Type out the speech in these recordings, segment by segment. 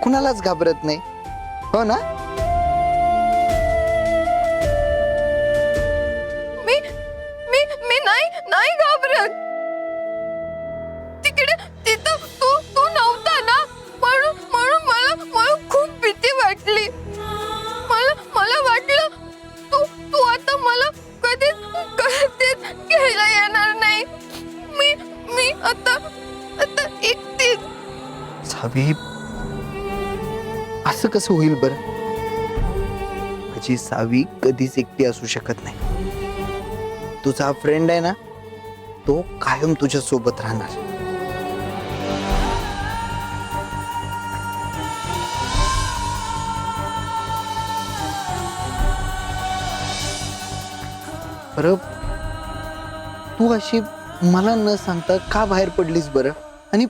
कुणालाच घाबरत नाही, हो ना? मी मी मी नाही घाबरत. तिकडे तिथं तू तू नव्हता ना, म्हणून मला खूप भीती वाटली. मला वाटलं तू आता मला कधीच घ्यायला येणार नाही. मी आता एकटीच. सावी, असं कसं होईल बर? माझी सावी कधीच एकटी असू शकत नाही. तुझा फ्रेंड आहे ना, तो कायम तुझ्या सोबत राहणार. बरं, तू अशी मला न सांगता का बाहेर पडलीस बरं? आणि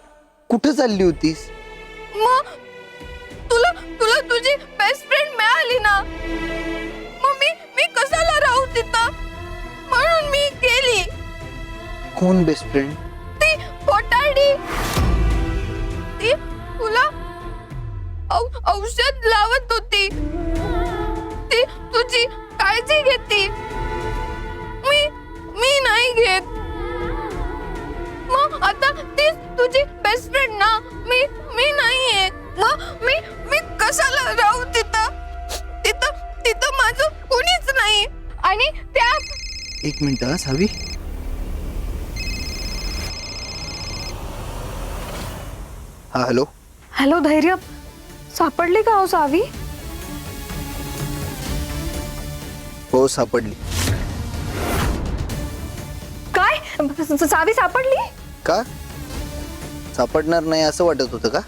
कुठं चालली होतीस? मग तुला तुझी बेस्ट फ्रेंड मिळाली ना, मग मी कशाला राहू तिथं, म्हणून मी गेली. कोण बेस्ट फ्रेंड? ती पोटाडी. ती तुला औषध लावत होती. ती तुझी काळजी घेते. मी नाही घेत. मग आता ती तुझी बेस्ट फ्रेंड ना, मी नाहीये. मग मी कशाला राहू तिथं माझं कोणीच नाही. आणि त्या एक मिनिट हा सावी. हा, हॅलो. हॅलो धैर्य, सापडली का हो सावी? हो, सापडली. काय सावी सापडली? का सापडणार नाही असं वाटत होतं का?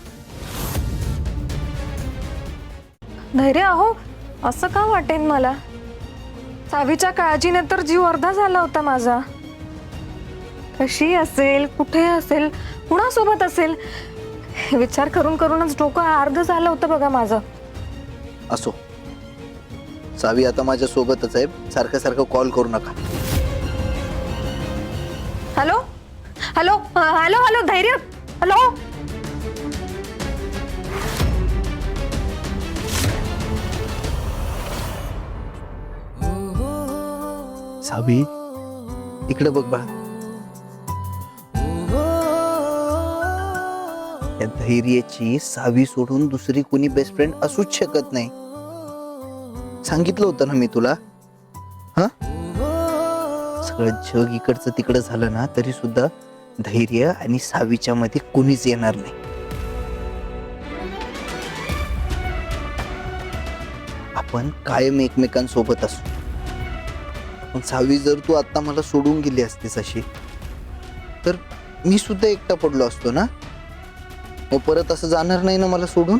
धैर्य, अहो असं का वाटेन मला? सावीच्या काळजीने तर जीव अर्धा झाला होता माझा. कशी असेल, कुठे असेल, कुणासोबत असेल, विचार करून करूनच डोकं अर्ध झालं होतं बघा माझं. असो, सावी आता माझ्या सोबतच आहे. सारखं सारखं कॉल करू नका. हॅलो हॅलो हॅलो हॅलो धैर्य, हॅलो. सावी, इकडे बघ बा. या धैर्याची सावी सोडून दुसरी कोणी बेस्ट फ्रेंड असूच शकत नाही. सांगितलं होतं ना मी तुला. हा, सगळं जग इकडचं तिकडं झालं ना, तरी सुद्धा धैर्य आणि सावीच्या मध्ये कोणीच येणार नाही. आपण कायम एकमेकांसोबत असू. पण सावी, जर तू आता मला सोडून गेली असतीस अशी, तर मी सुद्धा एकटा पडलो असतो ना. मग परत असं जाणार नाही ना मला सोडून.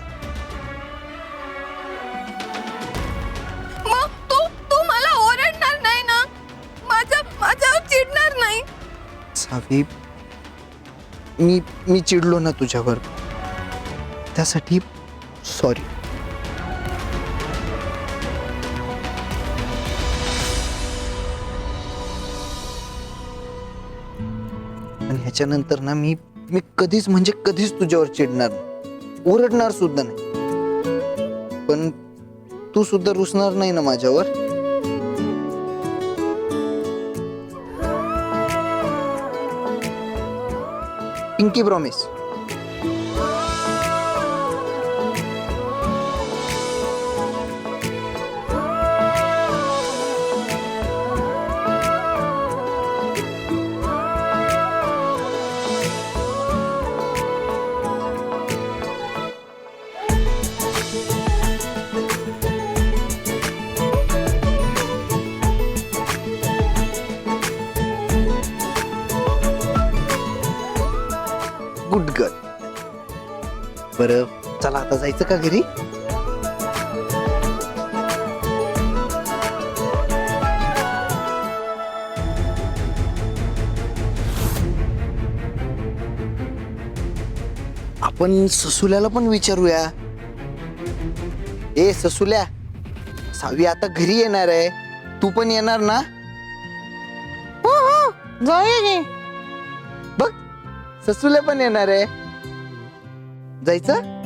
मग तू मला ओरडणार नाही ना, माझ्यावर चिडणार नाही? सावी, मी चिडलो ना तुझ्यावर, त्यासाठी सॉरी. आणि ह्याच्यानंतर ना मी कधीच म्हणजे कधीच तुझ्यावर चिडणार नाही, ओरडणार सुद्धा नाही. पण तू सुद्धा रुसणार नाही ना माझ्यावर? Pinky promise. Good girl. बरं, चला आता जायचं का घरी? आपण ससुल्याला पण विचारूया. ए ससुल्या, सावी आता घरी येणार आहे, तू पण येणार ना? हो हो, जाऊया की. बघ, ससुल्या पण येणार आहे. जायचं?